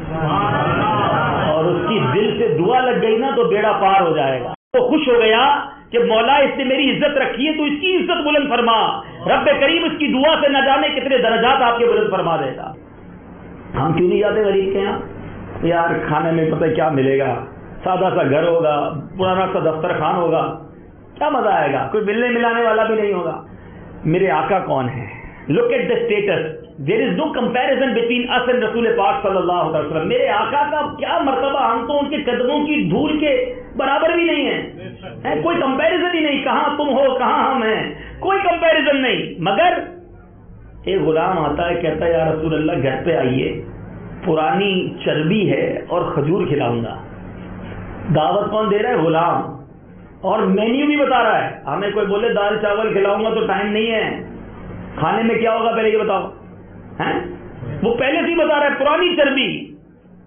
اور اس کی دل سے دعا لگ گئی نا تو بیڑا پار ہو جائے گا. تو خوش ہو گیا کہ مولا اس نے میری عزت رکھی ہے تو اس کی عزت بلند فرما. رب کریم اس کی دعا سے نہ جانے کتنے درجات آپ کے بلند فرما دے گا. ہم کیوں نہیں جاتے غریب کے یہاں؟ یار کھانے میں پتہ کیا ملے گا، سادہ سا گھر ہوگا، پرانا سا دفتر خان ہوگا، کیا مزہ آئے گا، کوئی ملنے ملانے والا بھی نہیں ہوگا. میرے آقا کون ہے؟ Look at the status, there is no comparison between اس اینڈ رسول پاک صلی اللہ علیہ وسلم. میرے آقا کا کیا مرتبہ، ہم تو ان کے قدموں کی دھول کے برابر بھی نہیں ہیں. کوئی کمپیریزن ہی نہیں، کہاں تم ہو کہاں ہم ہیں، کوئی کمپیریزن نہیں. مگر ایک غلام آتا ہے، کہتا ہے یا رسول اللہ گھر پہ آئیے، پرانی چربی ہے اور کھجور کھلاؤں گا. دعوت کون دے رہا ہے؟ غلام. اور مینیو بھی بتا رہا ہے. ہمیں کوئی بولے دال چاول کھلاؤں گا تو ٹائم نہیں ہے، کھانے میں کیا ہوگا پہلے یہ بتاؤ. وہ پہلے سے ہی بتا رہا ہے پرانی چربی.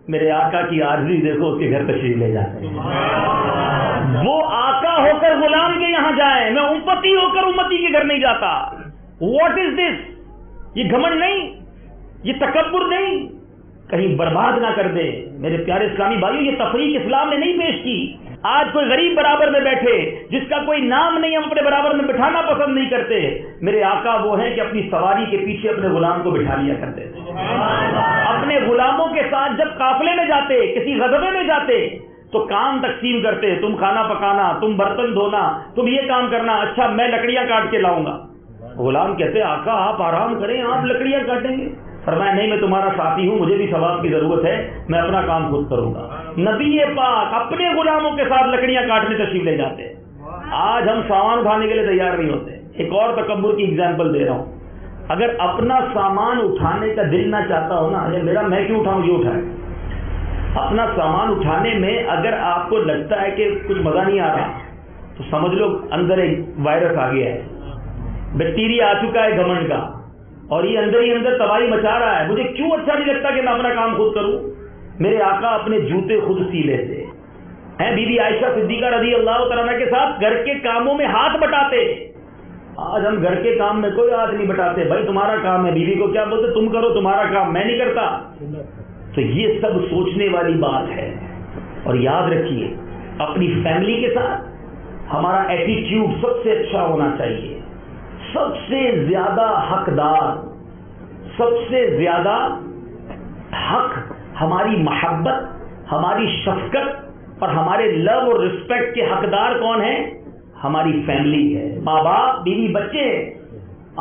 میرے آقا کی عاجزی دیکھو، اس کے گھر تشریف لے جاتے ہیں. وہ آقا ہو کر غلام کے یہاں جائیں، میں امتی ہو کر امتی کے گھر نہیں جاتا. واٹ از دس؟ یہ گھمنڈ نہیں، یہ تکبر نہیں، کہیں برباد نہ کر دے. میرے پیارے اسلامی بھائیوں، یہ تفریق اسلام نے نہیں پیش کی. آج کوئی غریب برابر میں بیٹھے جس کا کوئی نام نہیں، ہم اپنے برابر میں بٹھانا پسند نہیں کرتے. میرے آقا وہ ہیں کہ اپنی سواری کے پیچھے اپنے غلام کو بٹھا لیا کرتے تھے. اپنے غلاموں کے ساتھ جب قافلے میں جاتے، کسی غزوے میں جاتے تو کام تقسیم کرتے، تم کھانا پکانا، تم برتن دھونا، تم یہ کام کرنا، اچھا میں لکڑیاں کاٹ کے لاؤں گا. غلام کہتے آقا آپ آرام کریں، آپ لکڑیاں کاٹیں گے؟ فرمایا نہیں، میں تمہارا ساتھی ہوں، مجھے بھی ثواب کی ضرورت ہے، میں اپنا کام خود کروں گا. نبی پاک اپنے غلاموں کے ساتھ لکڑیاں کاٹنے تشریف لے جاتے. آج ہم سامان اٹھانے کے لیے تیار نہیں ہوتے. ایک اور تکبر کی اگزامپل دے رہا ہوں. اگر اپنا سامان اٹھانے کا دل نہ چاہتا ہو نا، میرا میں کیوں اٹھاؤں، یہ اٹھائے. اپنا سامان اٹھانے میں اگر آپ کو لگتا ہے کہ کچھ مزہ نہیں آ رہا تو سمجھ لو اندر ایک وائرس آ گیا ہے، بیکٹیریا آ چکا ہے گھمنڈ کا، اور یہ اندر ہی اندر تباہی مچا رہا ہے. مجھے کیوں اچھا نہیں لگتا کہ میں اپنا کام خود کروں. میرے آقا اپنے جوتے خود سی لیتے ہیں. بی بی عائشہ صدیقہ رضی اللہ تعالیٰ عنہ کے ساتھ گھر کے کاموں میں ہاتھ بٹاتے. آج ہم گھر کے کام میں کوئی ہاتھ نہیں بٹاتے. بھائی تمہارا کام ہے، بیوی کو کیا بولتے، تم کرو، تمہارا کام میں نہیں کرتا. تو یہ سب سوچنے والی بات ہے. اور یاد رکھیے اپنی فیملی کے ساتھ ہمارا ایٹیٹیوڈ سب سے اچھا ہونا چاہیے. سب سے زیادہ حقدار، سب سے زیادہ حق، ہماری محبت، ہماری شفقت اور ہمارے لو اور رسپیکٹ کے حقدار کون ہیں؟ ہماری فیملی ہے. ماں باپ، بیوی، بچے.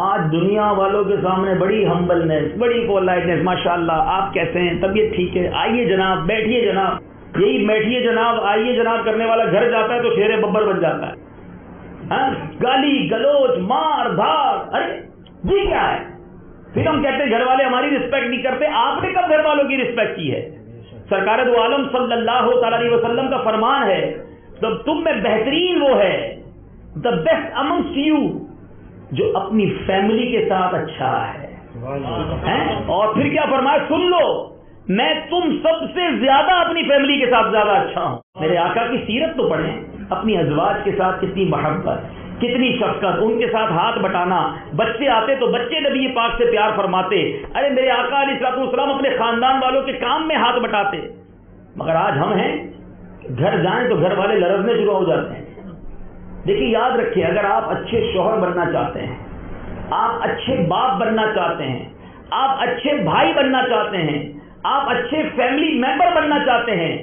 آج دنیا والوں کے سامنے بڑی ہمبلنس، بڑی پولائٹنس، ماشاءاللہ آپ کیسے ہیں، طبیعت ٹھیک ہے، آئیے جناب، بیٹھیے جناب. یہی بیٹھیے جناب، آئیے جناب کرنے والا گھر جاتا ہے تو شیر ببر بن جاتا ہے. گالی گلوچ، مار دھاڑ، ارے یہ کیا ہے؟ پھر ہم کہتے ہیں گھر والے ہماری رسپیکٹ نہیں کرتے. آپ نے کب گھر والوں کی رسپیکٹ کی ہے؟ سرکار دو عالم صلی اللہ تعالی علیہ وسلم کا فرمان ہے تم میں بہترین وہ ہے، دا بیسٹ امنگسٹ یو، جو اپنی فیملی کے ساتھ اچھا ہے. اور پھر کیا فرمایا، سن لو میں تم سب سے زیادہ اپنی فیملی کے ساتھ زیادہ اچھا ہوں. میرے آقا کی سیرت تو پڑھیں، اپنی ازواج کے ساتھ کتنی محبت، کتنی شفقت، ان کے ساتھ ہاتھ بٹانا. بچے آتے تو بچے نبی پاک سے پیار فرماتے. ارے میرے آقا علیہ الصلوۃ والسلام اپنے خاندان والوں کے کام میں ہاتھ بٹاتے. مگر آج ہم ہیں گھر جائیں تو گھر والے لرزنے شروع ہو جاتے ہیں. دیکھیے یاد رکھیے، اگر آپ اچھے شوہر بننا چاہتے ہیں، آپ اچھے باپ بننا چاہتے ہیں، آپ اچھے بھائی بننا چاہتے ہیں، آپ اچھے فیملی ممبر بننا چاہتے ہیں،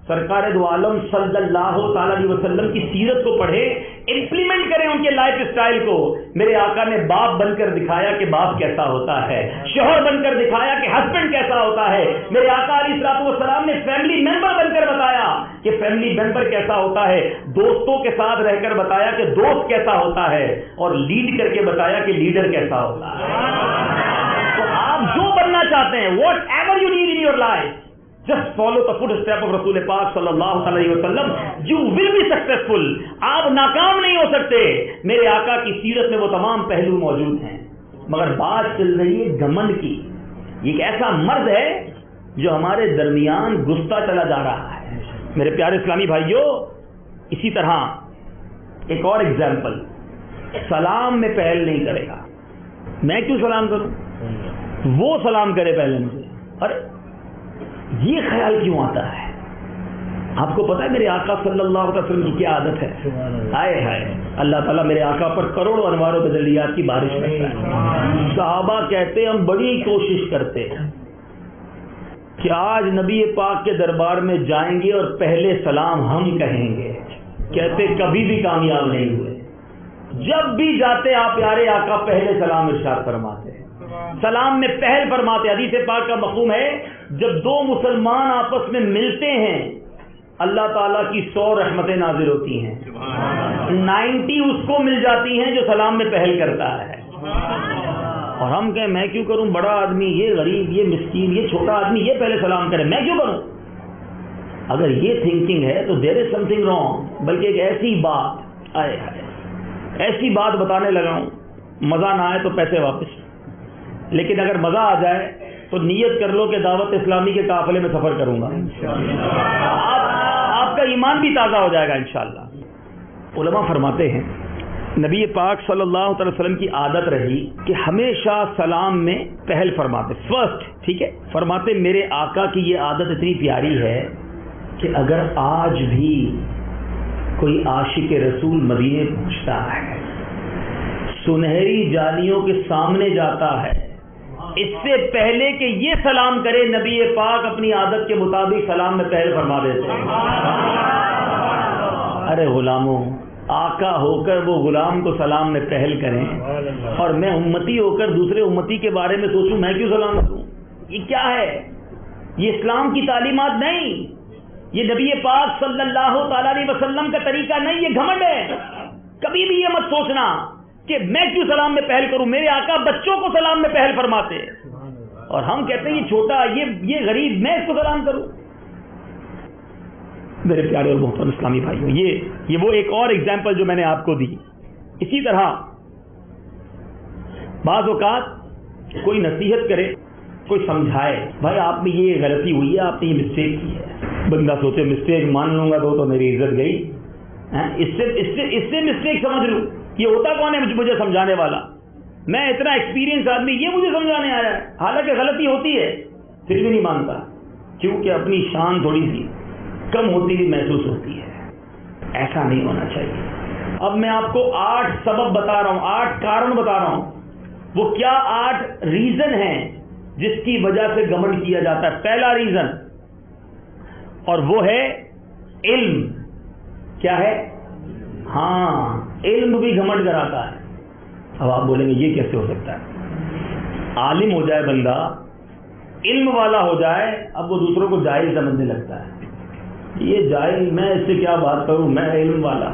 سرکار دو عالم صلی اللہ تعالی علیہ وسلم کی سیرت کو پڑھیں امپلیمنٹ کریں ان کے لائف سٹائل کو. میرے آقا نے باپ بن کر دکھایا کہ باپ کیسا ہوتا ہے, شوہر بن کر دکھایا کہ ہسبینڈ کیسا ہوتا ہے. میرے آقا علیہ الصلوۃ والسلام نے فیملی ممبر بن کر بتایا کہ فیملی ممبر کیسا ہوتا ہے, دوستوں کے ساتھ رہ کر بتایا کہ دوست کیسا ہوتا ہے, اور لیڈ کر کے بتایا کہ لیڈر کیسا ہوتا ہے. تو آپ جو بننا چاہتے ہیں, what ever you need in your life, just follow the footsteps of رسول پاک صلی اللہ علیہ وسلم, you will be successful. آپ ناکام نہیں ہو سکتے. میرے آقا کی سیرت میں وہ تمام پہلو موجود ہیں, مگر بات چل رہی ہے گھمنڈ کی. یہ ایک ایسا مرض ہے جو ہمارے درمیان گھستا چلا جا رہا ہے. میرے پیارے اسلامی بھائیوں, اسی طرح ایک اور ایگزامپل, سلام میں پہل نہیں کرے گا. میں کیوں سلام کروں, وہ سلام کرے پہلے مجھے. ارے یہ خیال کیوں آتا ہے؟ آپ کو پتا ہے میرے آقا صلی اللہ علیہ وسلم کی کیا عادت ہے؟ ہائے ہائے, اللہ تعالیٰ میرے آقا پر کروڑوں انوار و تجلیات کی بارش کرتا ہے. صحابہ کہتے ہم بڑی کوشش کرتے ہیں کہ آج نبی پاک کے دربار میں جائیں گے اور پہلے سلام ہم کہیں گے. کہتے کبھی بھی کامیاب نہیں ہوئے. جب بھی جاتے آپ پیارے آقا پہلے سلام ارشاد فرماتے, سلام میں پہل فرماتے. حدیث پاک کا مفہوم ہے جب دو مسلمان آپس میں ملتے ہیں اللہ تعالیٰ کی 100 رحمتیں نازل ہوتی ہیں, 90 اس کو مل جاتی ہیں جو سلام میں پہل کرتا ہے. اور ہم کہیں میں کیوں کروں, بڑا آدمی, یہ غریب, یہ مسکین, یہ چھوٹا آدمی, یہ پہلے سلام کرے, میں کیوں کروں. اگر یہ تھنکنگ ہے تو دیر از سم تھنگ رانگ. بلکہ ایک ایسی بات, ایسی بات بتانے لگا ہوں, مزہ نہ آئے تو پیسے واپس, لیکن اگر مزہ آ جائے تو نیت کر لو کہ دعوت اسلامی کے قافلے میں سفر کروں گا. آپ کا ایمان بھی تازہ ہو جائے گا انشاءاللہ. علماء فرماتے ہیں نبی پاک صلی اللہ علیہ وسلم کی عادت رہی کہ ہمیشہ سلام میں پہل فرماتے, فرسٹ. ٹھیک ہے, فرماتے میرے آقا کی یہ عادت اتنی پیاری ہے کہ اگر آج بھی کوئی عاشق رسول مدینے پہنچتا ہے, سنہری جالیوں کے سامنے جاتا ہے, اس سے پہلے کہ یہ سلام کرے نبی پاک اپنی عادت کے مطابق سلام میں پہل فرما دیتے ہیں. ارے غلاموں, آقا ہو کر وہ غلام کو سلام میں پہل کریں, اور میں امتی ہو کر دوسرے امتی کے بارے میں سوچوں میں کیوں سلام کروں. یہ کیا ہے؟ یہ اسلام کی تعلیمات نہیں, یہ نبی پاک صلی اللہ تعالی علیہ وسلم کا طریقہ نہیں, یہ گھمنڈ ہے. کبھی بھی یہ مت سوچنا کہ میں کیوں سلام میں پہل کروں. میرے آقا بچوں کو سلام میں پہل فرماتے, اور ہم کہتے ہیں یہ چھوٹا, یہ غریب, میں اس کو سلام کروں. میرے پیارے اور محترم اسلامی بھائیوں, یہ وہ ایک اور ایگزامپل جو میں نے آپ کو دی. اسی طرح بعض اوقات کوئی نصیحت کرے, کوئی سمجھائے, بھائی آپ میں یہ غلطی ہوئی ہے, آپ نے یہ مسٹیک کی ہے. بندہ سوچے مسٹیک مان لوں گا تو میری عزت گئی, اس سے مسٹیک سمجھ لوں. یہ ہوتا کون ہے مجھے سمجھانے والا؟ میں اتنا ایکسپیرینس آدمی, یہ مجھے سمجھانے آیا ہے, حالانکہ غلطی ہوتی ہے پھر بھی نہیں مانتا, کیونکہ اپنی شان تھوڑی سی کم ہوتی بھی محسوس ہوتی ہے. ایسا نہیں ہونا چاہیے. اب میں آپ کو 8 سبب بتا رہا ہوں, 8 کارن بتا رہا ہوں. وہ کیا 8 ریزن ہیں جس کی وجہ سے گھمنڈ کیا جاتا ہے. پہلا ریزن, اور وہ ہے علم. کیا ہے؟ ہاں, علم بھی گھمنڈ کراتا ہے. اب آپ بولیں گے یہ کیسے ہو سکتا ہے؟ عالم ہو جائے بندہ, علم والا ہو جائے, اب وہ دوسروں کو جاہل سمجھنے لگتا ہے. یہ جاہل, میں اس سے کیا بات کروں, میں علم والا.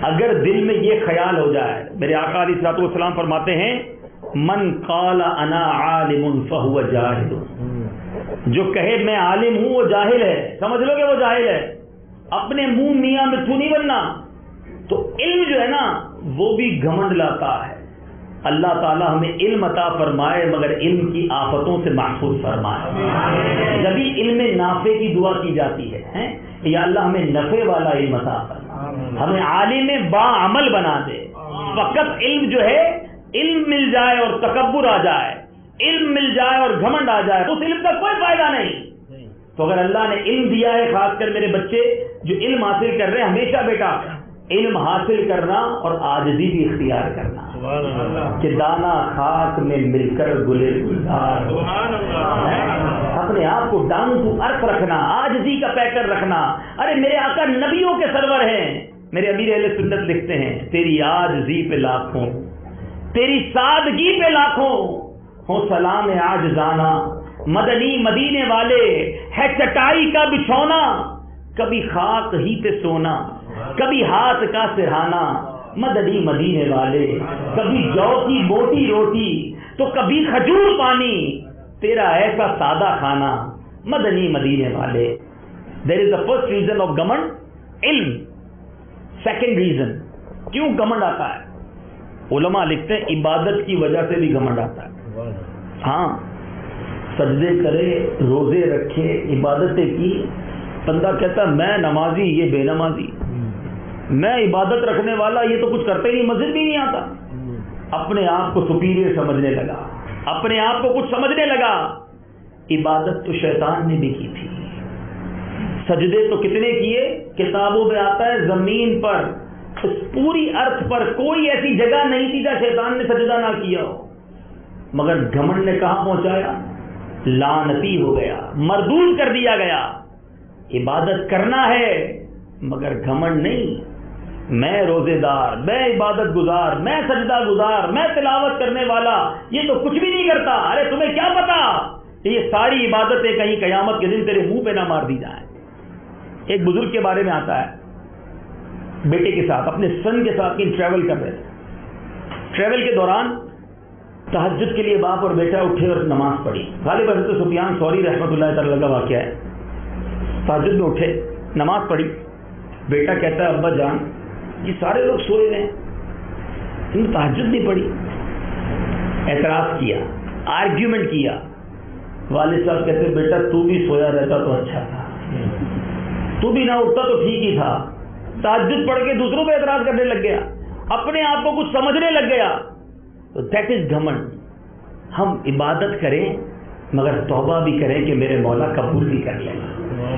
اگر دل میں یہ خیال ہو جائے, میرے آقا علیہ الصلوۃ والسلام فرماتے ہیں من قال انا عالم فهو جاہل, جو کہے میں عالم ہوں وہ جاہل ہے. سمجھ لو کہ وہ جاہل ہے. اپنے منہ میاں مٹھو نہیں بننا. تو علم جو ہے نا وہ بھی گھمنڈ لاتا ہے. اللہ تعالیٰ ہمیں علم عطا فرمائے, مگر علم کی آفتوں سے محفوظ فرمائے. جبھی علم نافع کی دعا کی جاتی ہے, یا اللہ ہمیں نفع والا علم عطا فرمائے, ہمیں عالم با عمل بنا دے. فقط علم جو ہے, علم مل جائے اور تکبر آ جائے, علم مل جائے اور گھمنڈ آ جائے, تو اس علم کا کوئی فائدہ نہیں. تو اگر اللہ نے علم دیا ہے, خاص کر میرے بچے جو علم حاصل کر رہے ہیں, ہمیشہ بیٹا علم حاصل کرنا اور عاجزی بھی اختیار کرنا, کہ دانا خاک میں مل کر گلے گلزار, اپنے آپ کو ڈاؤن ٹو ارتھ رکھنا, عاجزی کا پیکر رکھنا. ارے میرے آقا نبیوں کے سرور ہیں, میرے امیر اہل سنت لکھتے ہیں تیری عاجزی پہ لاکھوں، تیری سادگی پہ لاکھوں ہو سلام عاجزانہ، مدنی مدینے والے ہے چٹائی کا بچھونا، کبھی خاک ہی پہ سونا کبھی ہاتھ کا سرہانا، مدنی مدینے والے کبھی جو کی موٹی روٹی تو کبھی کھجور پانی، تیرا ایسا سادہ کھانا، مدنی مدینے والے۔ دیر از دا فرسٹ ریزن آف گمنڈ علم۔ سیکنڈ ریزن کیوں گمنڈ آتا ہے، علماء لکھتے ہیں عبادت کی وجہ سے بھی گمنڈ آتا ہے۔ ہاں سجدے کرے، روزے رکھے، عبادتیں کی، بندہ کہتا ہے میں نمازی یہ بے نمازی، میں عبادت رکھنے والا یہ تو کچھ کرتے ہی نہیں، مسجد بھی نہیں آتا، اپنے آپ کو سپیریئر سمجھنے لگا، اپنے آپ کو کچھ سمجھنے لگا۔ عبادت تو شیطان نے بھی کی تھی، سجدے تو کتنے کیے، کتابوں میں آتا ہے زمین پر اس پوری ارتھ پر کوئی ایسی جگہ نہیں تھی جہاں شیطان نے سجدہ نہ کیا ہو، مگر گھمنڈ نے کہاں پہنچایا، لعنتی ہو گیا، مردود کر دیا گیا۔ عبادت کرنا ہے مگر گھمنڈ نہیں، میں روزے دار، میں عبادت گزار، میں سجدہ گزار، میں تلاوت کرنے والا، یہ تو کچھ بھی نہیں کرتا۔ ارے تمہیں کیا پتا کہ یہ ساری عبادتیں کہیں قیامت کے دن تیرے منہ پہ نہ مار دی جائیں۔ ایک بزرگ کے بارے میں آتا ہے، بیٹے کے ساتھ اپنے سن کے ساتھ ٹریول کر رہے تھے، ٹریول کے دوران تہجد کے لیے باپ اور بیٹا اٹھے اور نماز پڑھی۔ غالب حضرت سفیان ثوری رحمۃ اللہ تعالی کا واقعہ ہے، تہجد میں اٹھے، نماز پڑھی، بیٹا کہتا ہے ابا جان یہ سارے لوگ سوئے ہیں، انہوں نے تہجد نہیں پڑھی۔ اعتراض کیا، آرگیومنٹ کیا، والد صاحب کہتے بیٹا تو بھی سویا رہتا تو اچھا تھا، تو بھی نہ اٹھتا تو ٹھیک ہی تھا، تہجد پڑھ کے دوسروں پہ اعتراض کرنے لگ گیا، اپنے آپ کو کچھ سمجھنے لگ گیا۔ تو دیٹ از گھمنڈ۔ ہم عبادت کریں مگر توبہ بھی کریں کہ میرے مولا قبول بھی کر لے گا،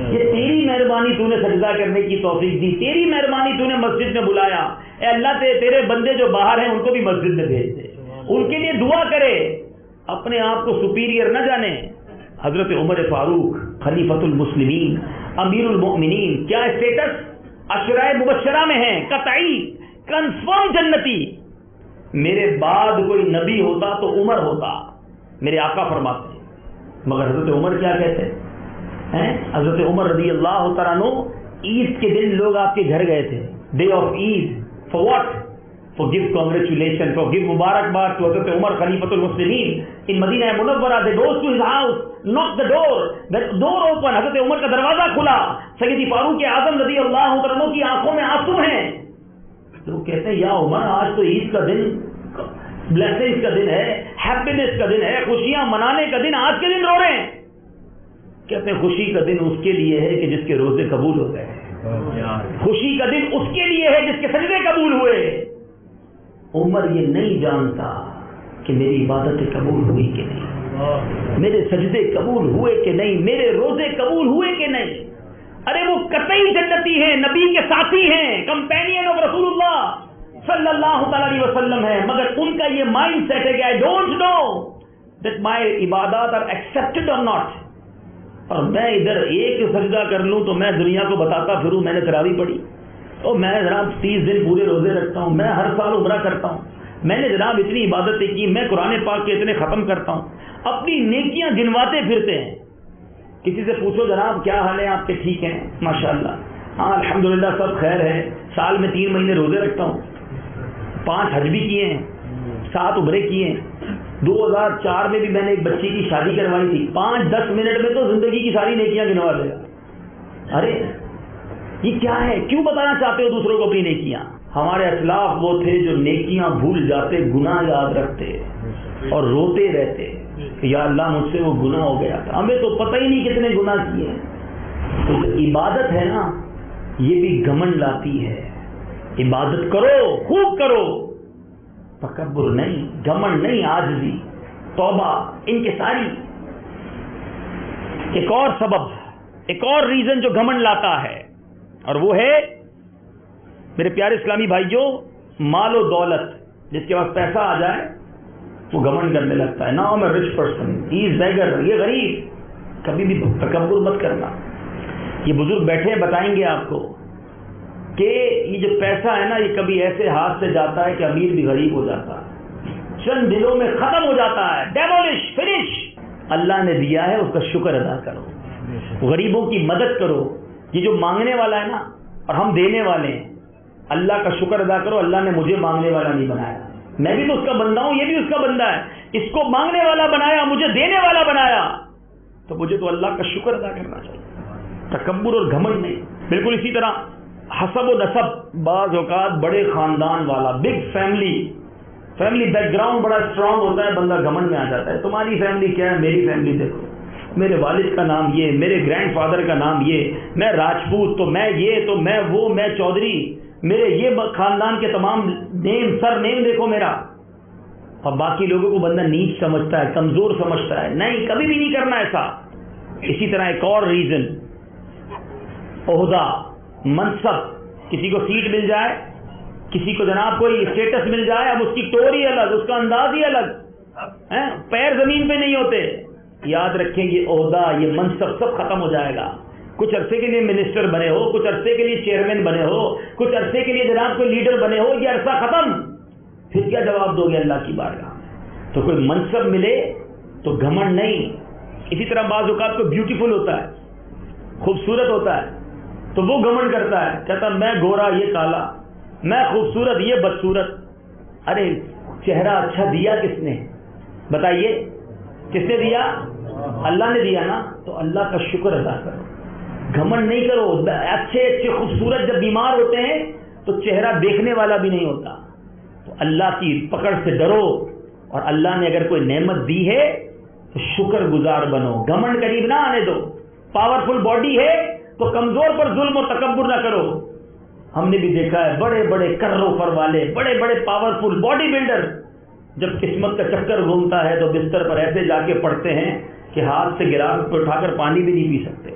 یہ تیری مہربانی تو نے سجدہ کرنے کی توفیق دی، تیری مہربانی تو نے مسجد میں بلایا، اے اللہ تیرے بندے جو باہر ہیں ان کو بھی مسجد میں بھیج دے، ان کے لیے دعا کرے، اپنے آپ کو سپیریئر نہ جانے۔ حضرت عمر فاروق خلیفۃ المسلمین امیر المؤمنین کیا اسٹیٹس، عشرہ مبشرہ میں ہیں، قطعی کنفرم جنتی۔ میرے بعد کوئی نبی ہوتا تو عمر ہوتا، میرے آقا فرماتے ہیں، مگر حضرت عمر کیا کہتے ہیں، حضرت عمر رضی اللہ تعالیٰ عنہ عید کے دن لوگ آپ کے گھر گئے تھے، day of Eid, for what, for give congratulation, for give مبارکباد ٹو حضرت عمر خلیفۃ المسلمین ان مدینہ منورہ۔ They goes to his house, knock the door، the door open، حضرت عمر کا دروازہ کھلا، سیدی فاروق اعظم رضی اللہ تعالیٰ عنہ کی آنکھوں میں آنسو ہیں۔ لوگ کہتے ہیں یا عمر آج تو عید کا دن، بلیسنگز کا دن ہے، ہیپینس کا دن ہے، خوشیاں منانے کا دن، آج کے دن رو رہے ہیں۔ کہتے ہیں خوشی کا دن اس کے لیے ہے کہ جس کے روزے قبول ہو گئے، خوشی کا دن اس کے لیے ہے جس کے سجدے قبول ہوئے۔ عمر یہ نہیں جانتا کہ میری عبادتیں قبول ہوئی کہ نہیں، میرے سجدے قبول ہوئے کہ نہیں، میرے روزے قبول ہوئے کہ نہیں۔ ارے وہ قطعی جنتی ہیں، نبی کے ساتھی ہیں، کمپینین آف رسول اللہ صلی اللہ تعالی علیہ وسلم ہے، مگر ان کا یہ مائنڈ سیٹ ہے کہ I don't know that my عبادات آر ایکسپٹڈ اور ناٹ، اور میں ادھر ایک سجدہ کر لوں تو میں دنیا کو بتاتا پھروں میں نے تراویح پڑھی، اور میں جناب 30 دن پورے روزے رکھتا ہوں، میں ہر سال عمرہ کرتا ہوں، میں نے جناب اتنی عبادتیں کی، میں قرآن پاک کے اتنے ختم کرتا ہوں، اپنی نیکیاں گنواتے پھرتے ہیں۔ کسی سے پوچھو جناب کیا حال ہے آپ کے، ٹھیک ہیں ماشاءاللہ، ہاں الحمدللہ سب خیر ہے، سال میں 3 مہینے روزے رکھتا ہوں، 5 حج بھی کیے ہیں، 7 عمرے کیے ہیں، 2004 میں بھی میں نے ایک بچی کی شادی کروائی تھی، 5-10 منٹ میں تو زندگی کی ساری نیکیاں گنوا دے گا۔ ارے یہ کیا ہے، کیوں بتانا چاہتے ہو دوسروں کو اپنی نیکیاں؟ ہمارے اسلاف وہ تھے جو نیکیاں بھول جاتے، گناہ یاد رکھتے اور روتے رہتے کہ یا اللہ مجھ سے وہ گناہ ہو گیا تھا، ہمیں تو پتہ ہی نہیں کتنے گناہ کیے ہیں۔ تو عبادت ہے نا، یہ بھی گھمنڈ لاتی ہے۔ عبادت کرو، خوب کرو، تکبر نہیں، گھمنڈ نہیں، عاجزی، توبہ، ان کے ساری۔ ایک اور سبب، ایک اور ریزن جو گھمنڈ لاتا ہے، اور وہ ہے میرے پیارے اسلامی بھائیوں، مال و دولت۔ جس کے پاس پیسہ آ جائے وہ گھمنڈ کرنے لگتا ہے، ناؤ میں رچ پرسن، ہی از بیگر، یہ غریب۔ کبھی بھی تکبر مت کرنا۔ یہ بزرگ بیٹھے ہیں، بتائیں گے آپ کو کہ یہ جو پیسہ ہے نا یہ کبھی ایسے ہاتھ سے جاتا ہے کہ امیر بھی غریب ہو جاتا ہے، چند دنوں میں ختم ہو جاتا ہے، ڈیمولش، فنش۔ اللہ نے دیا ہے اس کا شکر ادا کرو، غریبوں کی مدد کرو۔ یہ جو مانگنے والا ہے نا اور ہم دینے والے ہیں، اللہ کا شکر ادا کرو، اللہ نے مجھے مانگنے والا نہیں بنایا، میں بھی تو اس کا بندہ ہوں، یہ بھی اس کا بندہ ہے، اس کو مانگنے والا بنایا، مجھے دینے والا بنایا، تو مجھے تو اللہ کا شکر ادا کرنا چاہیے، تکبر اور گھمنڈ نہیں۔ بالکل اسی طرح حسب و نسب، بعض اوقات بڑے خاندان والا، بگ فیملی بیک گراؤنڈ بڑا اسٹرانگ ہوتا ہے، بندہ گھمنڈ میں آ جاتا ہے، تمہاری فیملی کیا ہے، میری فیملی دیکھو، میرے والد کا نام یہ، میرے گرینڈ فادر کا نام یہ، میں راجپوت تو میں یہ تو میں وہ، میں چودھری، میرے یہ خاندان کے تمام نیم سر نیم دیکھو میرا، اور باقی لوگوں کو بندہ نیچ سمجھتا ہے، کمزور سمجھتا ہے۔ نہیں، کبھی بھی نہیں کرنا ایسا۔ اسی طرح ایک اور ریزن، عہدہ، منصب، کسی کو سیٹ مل جائے، کسی کو جناب کوئی اسٹیٹس مل جائے، اب اس کی ٹور ہی الگ، اس کا انداز ہی الگ، پیر زمین پہ نہیں ہوتے۔ یاد رکھیں یہ عہدہ، یہ منصب سب ختم ہو جائے گا۔ کچھ عرصے کے لیے منسٹر بنے ہو، کچھ عرصے کے لیے چیئرمین بنے ہو، کچھ عرصے کے لیے جناب کوئی لیڈر بنے ہو، یہ عرصہ ختم، پھر کیا جواب دو گے اللہ کی بارگاہ؟ تو کوئی منصب ملے تو گھمنڈ نہیں۔ اسی طرح بعض اوقات کو بیوٹیفل ہوتا ہے، خوبصورت ہوتا ہے، تو وہ گھمنڈ کرتا ہے، کہتا میں گورا یہ کالا، میں خوبصورت یہ بدصورت۔ ارے چہرہ اچھا دیا کس نے؟ بتائیے کس نے دیا؟ اللہ نے دیا نا، تو اللہ کا شکر ادا کرو، گھمنڈ نہیں کرو۔ اچھے اچھے خوبصورت جب بیمار ہوتے ہیں تو چہرہ دیکھنے والا بھی نہیں ہوتا، تو اللہ کی پکڑ سے ڈرو، اور اللہ نے اگر کوئی نعمت دی ہے تو شکر گزار بنو، گھمنڈ قریب نہ آنے دو۔ پاورفل باڈی ہے تو کمزور پر ظلم و تکبر نہ کرو۔ ہم نے بھی دیکھا ہے بڑے بڑے کرو فر والے، بڑے بڑے پاورفل باڈی بلڈر، جب قسمت کا چکر گھومتا ہے تو بستر پر ایسے جا کے پڑتے ہیں کہ ہاتھ سے گلاس پہ اٹھا کر پانی بھی نہیں پی سکتے۔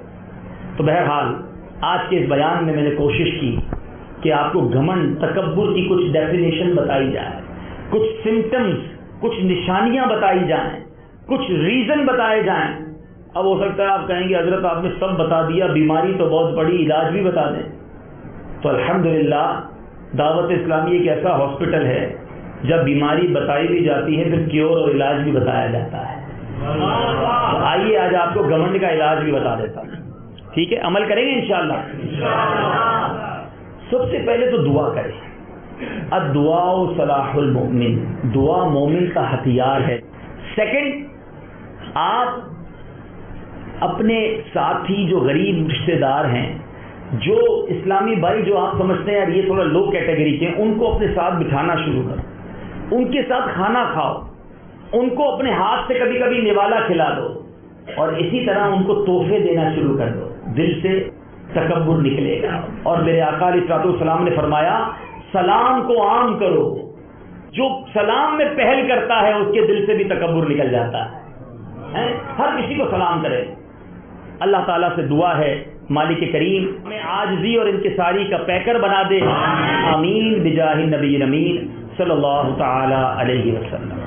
تو بہرحال آج کے اس بیان میں نے کوشش کی کہ آپ کو گھمنڈ، تکبر کی کچھ ڈیفینیشن بتائی جائے، کچھ سمٹمز، کچھ نشانیاں بتائی جائیں، کچھ ریزن بتائے جائیں۔ اب ہو سکتا ہے آپ کہیں گے حضرت آپ نے سب بتا دیا، بیماری تو بہت بڑی، علاج بھی بتا دیں۔ تو الحمدللہ دعوت اسلامی ایک ایسا ہاسپٹل ہے جب بیماری بتائی بھی جاتی ہے پھر کیور اور علاج بھی بتایا جاتا ہے۔ تو آئیے آج آپ کو گھمنڈ کا علاج بھی بتا دیتا ہوں، ٹھیک ہے؟ عمل کریں گے انشاءاللہ۔ سب سے پہلے تو دعا کریں، الدعاء صلاح المؤمن، دعا مومن کا ہتھیار ہے۔ سیکنڈ، آپ اپنے ساتھی جو غریب رشتہ دار ہیں، جو اسلامی بھائی جو آپ سمجھتے ہیں یار یہ تھوڑا لو کیٹیگری کے، ان کو اپنے ساتھ بٹھانا شروع کرو، ان کے ساتھ کھانا کھاؤ، ان کو اپنے ہاتھ سے کبھی کبھی نوالا کھلا دو، اور اسی طرح ان کو تحفے دینا شروع کر دو، دل سے تکبر نکلے گا۔ اور میرے آقا علیہ الصلوۃ والسلام نے فرمایا سلام کو عام کرو، جو سلام میں پہل کرتا ہے اس کے دل سے بھی تکبر نکل جاتا ہے، ہر کسی کو سلام کرے۔ اللہ تعالیٰ سے دعا ہے مالک کریم ہمیں عاجزی اور انکساری کا پیکر بنا دے، آمین بجاہ النبی الامین صلی اللہ تعالی علیہ وسلم۔